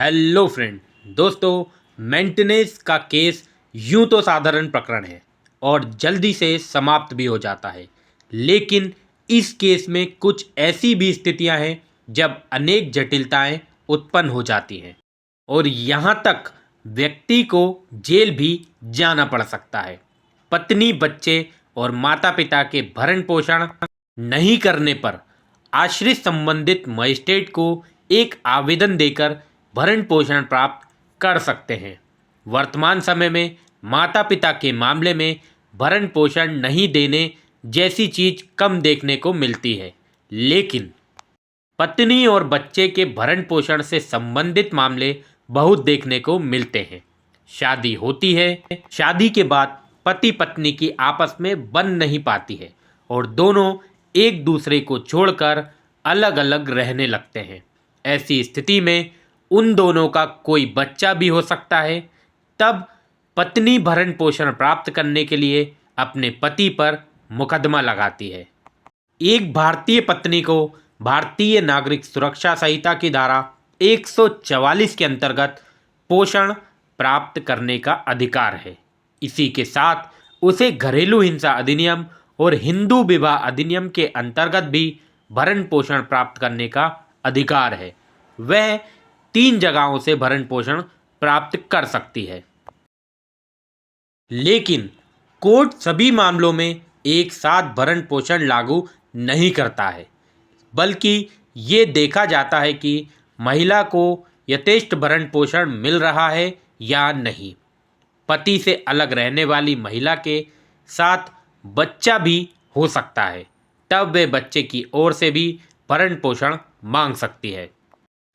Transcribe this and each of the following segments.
Hello friend. दोस्तों, maintenance का case यूं तो साधारण प्रकरण है और जल्दी से समाप्त भी हो जाता है, लेकिन इस केस में कुछ ऐसी भी स्थितियां हैं जब अनेक जटिलताएं उत्पन्न हो जाती हैं और यहां तक व्यक्ति को जेल भी जाना पड़ सकता है। पत्नी, बच्चे और माता पिता के भरण पोषण नहीं करने पर आश्रित संबंधित मजिस्ट्रेट को एक आवेदन देकर भरण पोषण प्राप्त कर सकते हैं। वर्तमान समय में माता पिता के मामले में भरण पोषण नहीं देने जैसी चीज कम देखने को मिलती है, लेकिन पत्नी और बच्चे के भरण पोषण से संबंधित मामले बहुत देखने को मिलते हैं। शादी होती है, शादी के बाद पति पत्नी की आपस में बन नहीं पाती है और दोनों एक दूसरे को छोड़कर अलग अलग रहने लगते हैं। ऐसी स्थिति में उन दोनों का कोई बच्चा भी हो सकता है। तब पत्नी भरण पोषण प्राप्त करने के लिए अपने पति पर मुकदमा लगाती है। एक भारतीय पत्नी को भारतीय नागरिक सुरक्षा संहिता की धारा 144 के अंतर्गत पोषण प्राप्त करने का अधिकार है। इसी के साथ उसे घरेलू हिंसा अधिनियम और हिंदू विवाह अधिनियम के अंतर्गत भी भरण पोषण प्राप्त करने का अधिकार है। वह 3 जगहों से भरण पोषण प्राप्त कर सकती है, लेकिन कोर्ट सभी मामलों में एक साथ भरण पोषण लागू नहीं करता है, बल्कि ये देखा जाता है कि महिला को यथेष्ट भरण पोषण मिल रहा है या नहीं। पति से अलग रहने वाली महिला के साथ बच्चा भी हो सकता है, तब वे बच्चे की ओर से भी भरण पोषण मांग सकती है।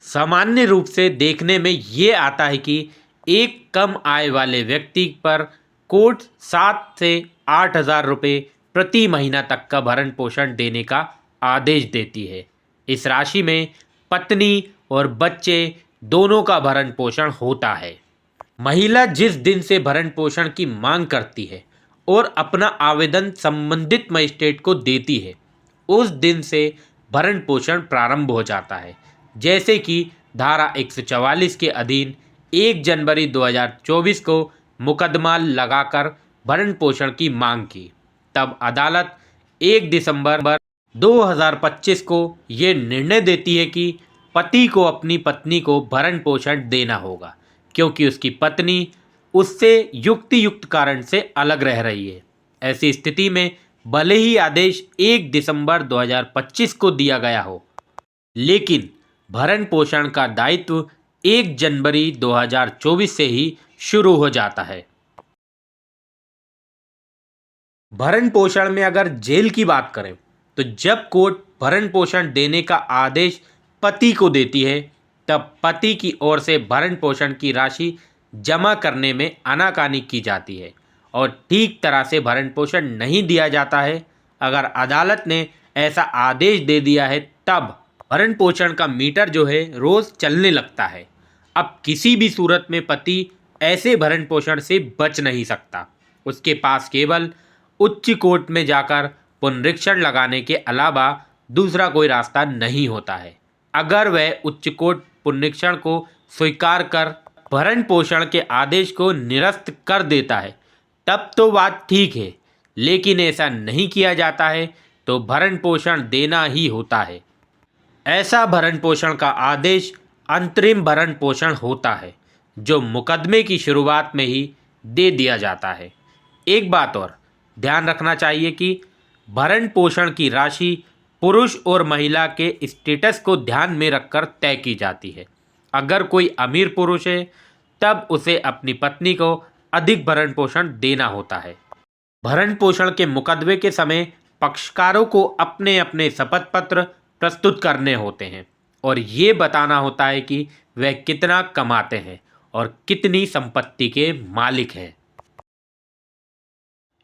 सामान्य रूप से देखने में ये आता है कि एक कम आय वाले व्यक्ति पर कोर्ट 7 से 8 हज़ार रुपये प्रति महीना तक का भरण पोषण देने का आदेश देती है। इस राशि में पत्नी और बच्चे दोनों का भरण पोषण होता है। महिला जिस दिन से भरण पोषण की मांग करती है और अपना आवेदन संबंधित मजिस्ट्रेट को देती है, उस दिन से भरण पोषण प्रारंभ हो जाता है। जैसे कि धारा 144 के अधीन 1 जनवरी 2024 को मुकदमा लगाकर भरण पोषण की मांग की, तब अदालत 1 दिसंबर 2025 को ये निर्णय देती है कि पति को अपनी पत्नी को भरण पोषण देना होगा, क्योंकि उसकी पत्नी उससे युक्त कारण से अलग रह रही है। ऐसी स्थिति में भले ही आदेश 1 दिसंबर 2025 को दिया गया हो, लेकिन भरण पोषण का दायित्व 1 जनवरी 2024 से ही शुरू हो जाता है। भरण पोषण में अगर जेल की बात करें, तो जब कोर्ट भरण पोषण देने का आदेश पति को देती है, तब पति की ओर से भरण पोषण की राशि जमा करने में आनाकानी की जाती है और ठीक तरह से भरण पोषण नहीं दिया जाता है। अगर अदालत ने ऐसा आदेश दे दिया है, तब भरण पोषण का मीटर जो है रोज़ चलने लगता है। अब किसी भी सूरत में पति ऐसे भरण पोषण से बच नहीं सकता। उसके पास केवल उच्च कोर्ट में जाकर पुनरीक्षण लगाने के अलावा दूसरा कोई रास्ता नहीं होता है। अगर वह उच्च कोर्ट पुनरीक्षण को स्वीकार कर भरण पोषण के आदेश को निरस्त कर देता है, तब तो बात ठीक है, लेकिन ऐसा नहीं किया जाता है तो भरण पोषण देना ही होता है। ऐसा भरण पोषण का आदेश अंतरिम भरण पोषण होता है, जो मुकदमे की शुरुआत में ही दे दिया जाता है। एक बात और ध्यान रखना चाहिए कि भरण पोषण की राशि पुरुष और महिला के स्टेटस को ध्यान में रखकर तय की जाती है। अगर कोई अमीर पुरुष है, तब उसे अपनी पत्नी को अधिक भरण पोषण देना होता है। भरण पोषण के मुकदमे के समय पक्षकारों को अपने अपने शपथ पत्र प्रस्तुत करने होते हैं और ये बताना होता है कि वह कितना कमाते हैं और कितनी संपत्ति के मालिक हैं।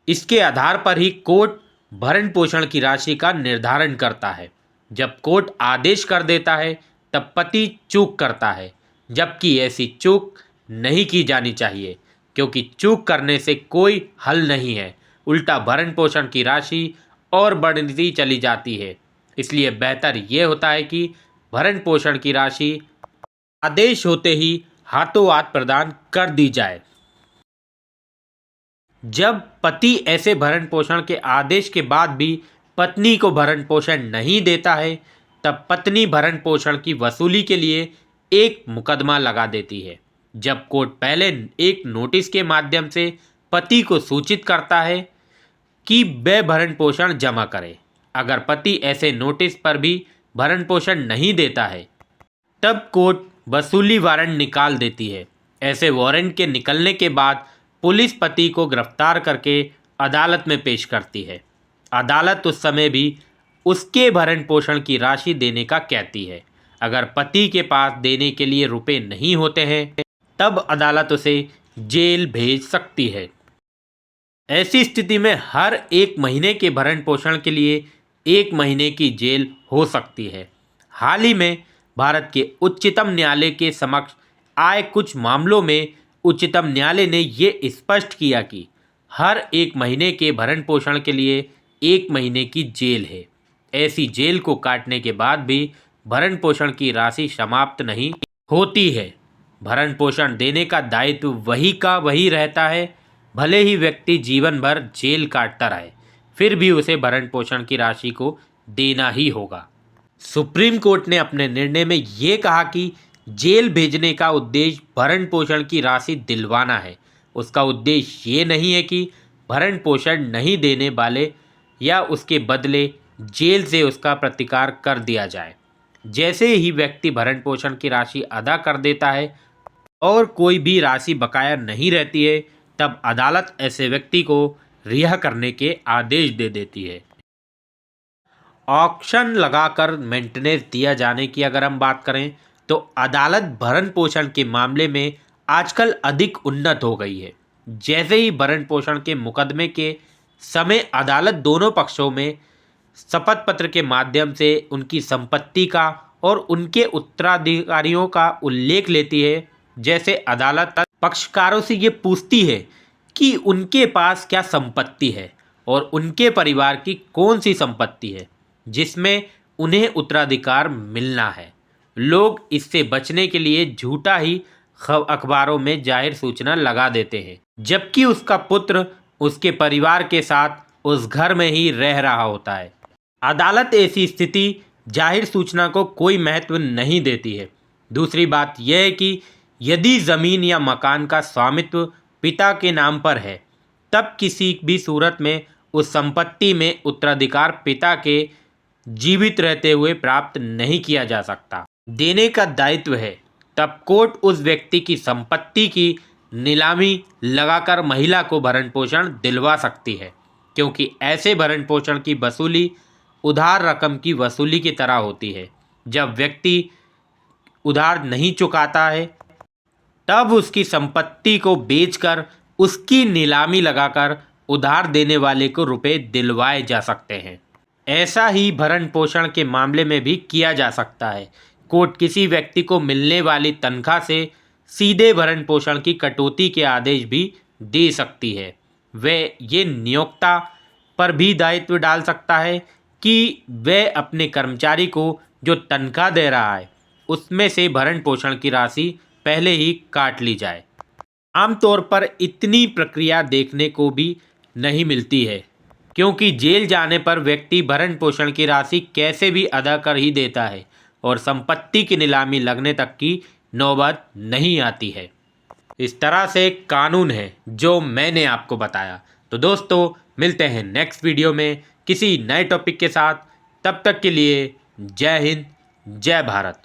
इसके आधार पर ही कोर्ट भरण पोषण की राशि का निर्धारण करता है। जब कोर्ट आदेश कर देता है, तब पति चूक करता है, जबकि ऐसी चूक नहीं की जानी चाहिए, क्योंकि चूक करने से कोई हल नहीं है। उल्टा भरण पोषण की राशि और बढ़ती चली जाती है। इसलिए बेहतर ये होता है कि भरण पोषण की राशि आदेश होते ही हाथों हाथ प्रदान कर दी जाए। जब पति ऐसे भरण पोषण के आदेश के बाद भी पत्नी को भरण पोषण नहीं देता है, तब पत्नी भरण पोषण की वसूली के लिए एक मुकदमा लगा देती है। जब कोर्ट पहले एक नोटिस के माध्यम से पति को सूचित करता है कि वह भरण पोषण जमा करे। अगर पति ऐसे नोटिस पर भी भरण पोषण नहीं देता है, तब कोर्ट वसूली वारंट निकाल देती है। ऐसे वारंट के निकलने के बाद पुलिस पति को गिरफ्तार करके अदालत में पेश करती है। अदालत उस समय भी उसके भरण पोषण की राशि देने का कहती है। अगर पति के पास देने के लिए रुपए नहीं होते हैं, तब अदालत उसे जेल भेज सकती है। ऐसी स्थिति में हर 1 महीने के भरण पोषण के लिए 1 महीने की जेल हो सकती है। हाल ही में भारत के उच्चतम न्यायालय के समक्ष आए कुछ मामलों में उच्चतम न्यायालय ने ये स्पष्ट किया कि हर 1 महीने के भरण पोषण के लिए 1 महीने की जेल है। ऐसी जेल को काटने के बाद भी भरण पोषण की राशि समाप्त नहीं होती है। भरण पोषण देने का दायित्व वही का वही रहता है। भले ही व्यक्ति जीवन भर जेल काटता रहे, फिर भी उसे भरण पोषण की राशि को देना ही होगा। सुप्रीम कोर्ट ने अपने निर्णय में ये कहा कि जेल भेजने का उद्देश्य भरण पोषण की राशि दिलवाना है। उसका उद्देश्य ये नहीं है कि भरण पोषण नहीं देने वाले या उसके बदले जेल से उसका प्रतिकार कर दिया जाए। जैसे ही व्यक्ति भरण पोषण की राशि अदा कर देता है और कोई भी राशि बकाया नहीं रहती है, तब अदालत ऐसे व्यक्ति को रिहा करने के आदेश दे देती है। ऑक्शन लगाकर मेंटेनेंस दिया जाने की अगर हम बात करें, तो अदालत भरण पोषण के मामले में आजकल अधिक उन्नत हो गई है। जैसे ही भरण पोषण के मुकदमे के समय अदालत दोनों पक्षों में शपथ पत्र के माध्यम से उनकी संपत्ति का और उनके उत्तराधिकारियों का उल्लेख लेती है। जैसे अदालत पक्षकारों से ये पूछती है कि उनके पास क्या संपत्ति है और उनके परिवार की कौन सी संपत्ति है जिसमें उन्हें उत्तराधिकार मिलना है। लोग इससे बचने के लिए झूठा ही अखबारों में जाहिर सूचना लगा देते हैं, जबकि उसका पुत्र उसके परिवार के साथ उस घर में ही रह रहा होता है। अदालत ऐसी स्थिति जाहिर सूचना को कोई महत्व नहीं देती है। दूसरी बात यह है कि यदि ज़मीन या मकान का स्वामित्व पिता के नाम पर है, तब किसी भी सूरत में उस संपत्ति में उत्तराधिकार पिता के जीवित रहते हुए प्राप्त नहीं किया जा सकता। देने का दायित्व है, तब कोर्ट उस व्यक्ति की संपत्ति की नीलामी लगाकर महिला को भरण पोषण दिलवा सकती है, क्योंकि ऐसे भरण पोषण की वसूली उधार रकम की वसूली की तरह होती है। जब व्यक्ति उधार नहीं चुकाता है, तब उसकी संपत्ति को बेचकर उसकी नीलामी लगाकर उधार देने वाले को रुपए दिलवाए जा सकते हैं। ऐसा ही भरण पोषण के मामले में भी किया जा सकता है। कोर्ट किसी व्यक्ति को मिलने वाली तनख्वाह से सीधे भरण पोषण की कटौती के आदेश भी दे सकती है। वह ये नियोक्ता पर भी दायित्व डाल सकता है कि वह अपने कर्मचारी को जो तनख्वाह दे रहा है, उसमें से भरण पोषण की राशि पहले ही काट ली जाए। आमतौर पर इतनी प्रक्रिया देखने को भी नहीं मिलती है, क्योंकि जेल जाने पर व्यक्ति भरण पोषण की राशि कैसे भी अदा कर ही देता है और संपत्ति की नीलामी लगने तक की नौबत नहीं आती है। इस तरह से कानून है जो मैंने आपको बताया। तो दोस्तों, मिलते हैं नेक्स्ट वीडियो में किसी नए टॉपिक के साथ। तब तक के लिए जय हिंद, जय भारत।